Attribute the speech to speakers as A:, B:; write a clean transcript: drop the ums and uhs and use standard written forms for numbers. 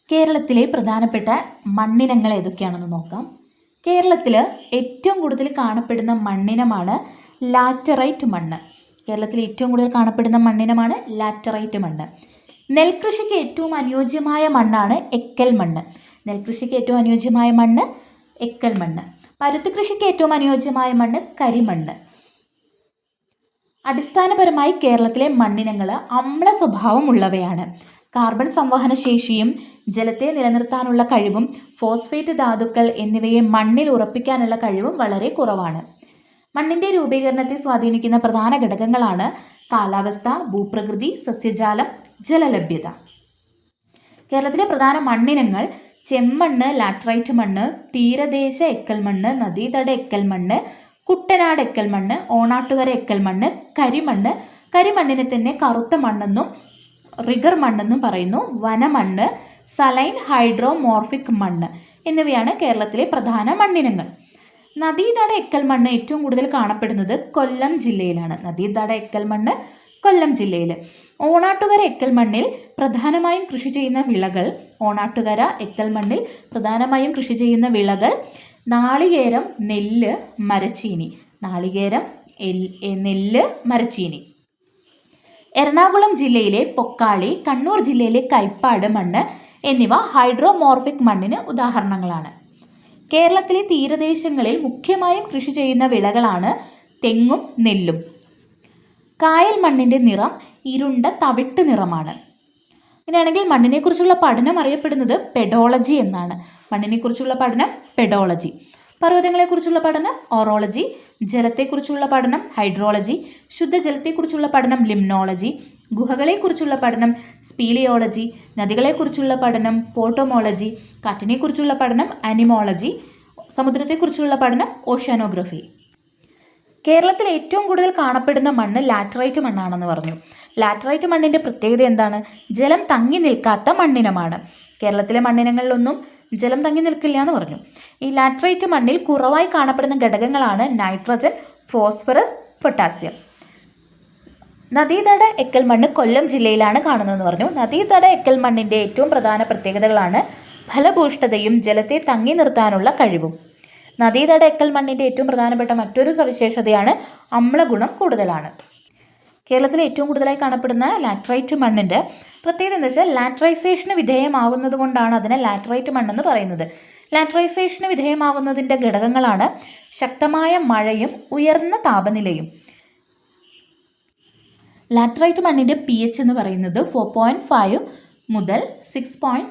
A: കേരളത്തിലെ പ്രധാനപ്പെട്ട മണ്ണിനങ്ങൾ ഏതൊക്കെയാണെന്ന് നോക്കാം. കേരളത്തിൽ ഏറ്റവും കൂടുതൽ കാണപ്പെടുന്ന മണ്ണിനമാണ് ലാറ്ററൈറ്റ് മണ്ണ്. കേരളത്തിൽ ഏറ്റവും കൂടുതൽ കാണപ്പെടുന്ന മണ്ണിനമാണ് ലാറ്ററൈറ്റ് മണ്ണ്. നെൽകൃഷിക്ക് ഏറ്റവും അനുയോജ്യമായ മണ്ണാണ് എക്കൽ മണ്ണ്. നെൽകൃഷിക്ക് ഏറ്റവും അനുയോജ്യമായ മണ്ണ് എക്കൽ മണ്ണ്. പരുത്തി കൃഷിക്ക് ഏറ്റവും അനുയോജ്യമായ മണ്ണ് കരിമണ്ണ്. അടിസ്ഥാനപരമായി കേരളത്തിലെ മണ്ണിനങ്ങൾ അമ്ല സ്വഭാവമുള്ളവയാണ്. കാർബൺ സംവഹന ശേഷിയും ജലത്തെ നിലനിർത്താനുള്ള കഴിവും ഫോസ്ഫേറ്റ് ധാതുക്കൾ എന്നിവയെ മണ്ണിൽ ഉറപ്പിക്കാനുള്ള കഴിവും വളരെ കുറവാണ്. മണ്ണിൻ്റെ രൂപീകരണത്തെ സ്വാധീനിക്കുന്ന പ്രധാന ഘടകങ്ങളാണ് കാലാവസ്ഥ, ഭൂപ്രകൃതി, സസ്യജാലം, ജലലഭ്യത. കേരളത്തിലെ പ്രധാന മണ്ണിനങ്ങൾ ചെമ്മണ്ണ്, ലാറ്ററൈറ്റ് മണ്ണ്, തീരദേശ എക്കൽ മണ്ണ്, നദീതട എക്കൽ മണ്ണ്, കുട്ടനാട് എക്കൽ മണ്ണ്, ഓണാട്ടുകര എക്കൽ മണ്ണ്, കരിമണ്ണ്. കരിമണ്ണിനെ തന്നെ കറുത്ത മണ്ണെന്നും റിഗർ മണ്ണെന്നും പറയുന്നു. വനമണ്ണ്, സലൈൻ ഹൈഡ്രോമോർഫിക് മണ്ണ് എന്നിവയാണ് കേരളത്തിലെ പ്രധാന മണ്ണിനങ്ങൾ. നദീതട എക്കൽ മണ്ണ് ഏറ്റവും കൂടുതൽ കാണപ്പെടുന്നത് കൊല്ലം ജില്ലയിലാണ്. നദീതട എക്കൽ മണ്ണ് കൊല്ലം ജില്ലയിൽ. ഓണാട്ടുകര എക്കൽ മണ്ണിൽ പ്രധാനമായും കൃഷി ചെയ്യുന്ന വിളകൾ നാളികേരം, നെല്ല്, മരച്ചീനി. എറണാകുളം ജില്ലയിലെ പൊക്കാളി, കണ്ണൂർ ജില്ലയിലെ കൈപ്പാട് മണ്ണ് എന്നിവ ഹൈഡ്രോമോർഫിക് മണ്ണിന് ഉദാഹരണങ്ങളാണ്. കേരളത്തിലെ തീരദേശങ്ങളിൽ മുഖ്യമായും കൃഷി ചെയ്യുന്ന വിളകളാണ് തെങ്ങും നെല്ലും. കായൽ മണ്ണിൻ്റെ നിറം ഇരുണ്ട തവിട്ട് നിറമാണ്. അങ്ങനെയാണെങ്കിൽ മണ്ണിനെക്കുറിച്ചുള്ള പഠനം അറിയപ്പെടുന്നത് പെഡോളജി എന്നാണ്. പെഡോളജി. പർവ്വതങ്ങളെക്കുറിച്ചുള്ള പഠനം ഓറോളജി, ജലത്തെക്കുറിച്ചുള്ള പഠനം ഹൈഡ്രോളജി, ശുദ്ധജലത്തെക്കുറിച്ചുള്ള പഠനം ലിംനോളജി, ഗുഹകളെക്കുറിച്ചുള്ള പഠനം സ്പീലിയോളജി, നദികളെക്കുറിച്ചുള്ള പഠനം പോട്ടോമോളജി, കാറ്റിനെക്കുറിച്ചുള്ള പഠനം അനിമോളജി, സമുദ്രത്തെക്കുറിച്ചുള്ള പഠനം ഓഷ്യാനോഗ്രഫി. കേരളത്തിൽ ഏറ്റവും കൂടുതൽ കാണപ്പെടുന്ന മണ്ണ് ലാറ്ററൈറ്റ് മണ്ണാണെന്ന് പറഞ്ഞു. ലാറ്ററൈറ്റ് മണ്ണിൻ്റെ പ്രത്യേകത എന്താണ്? ജലം തങ്ങി നിൽക്കാത്ത മണ്ണിനമാണ്. കേരളത്തിലെ മണ്ണിനങ്ങളിലൊന്നും ജലം തങ്ങി നിൽക്കില്ല എന്ന് പറഞ്ഞു. ഈ ലാറ്ററൈറ്റ് മണ്ണിൽ കുറവായി കാണപ്പെടുന്ന ഘടകങ്ങളാണ് നൈട്രജൻ, ഫോസ്ഫറസ്, പൊട്ടാസ്യം. നദീതട എക്കൽ മണ്ണ് കൊല്ലം ജില്ലയിലാണ് കാണുന്നതെന്ന് പറഞ്ഞു. നദീതട എക്കൽ മണ്ണിൻ്റെ ഏറ്റവും പ്രധാന പ്രത്യേകതകളാണ് ഫലഭൂയിഷ്ഠതയും ജലത്തെ തങ്ങി നിർത്താനുള്ള കഴിവും. നദീതട എക്കൽ മണ്ണിൻ്റെ ഏറ്റവും പ്രധാനപ്പെട്ട മറ്റൊരു സവിശേഷതയാണ് അമ്ലഗുണം കൂടുതലാണ്. കേരളത്തിൽ ഏറ്റവും കൂടുതലായി കാണപ്പെടുന്ന ലാറ്ററൈറ്റ് മണ്ണിൻ്റെ പ്രത്യേകത എന്താ വെച്ചാൽ ലാറ്ററൈസേഷന് വിധേയമാകുന്നത് കൊണ്ടാണ് അതിനെ ലാറ്ററൈറ്റ് മണ്ണെന്ന് പറയുന്നത്. ലാറ്ററൈസേഷന് വിധേയമാകുന്നതിൻ്റെ ഘടകങ്ങളാണ് ശക്തമായ മഴയും ഉയർന്ന താപനിലയും. ലാറ്ററൈറ്റ് മണ്ണിൻ്റെ pH എന്ന് പറയുന്നത് 4.5 മുതൽ 6.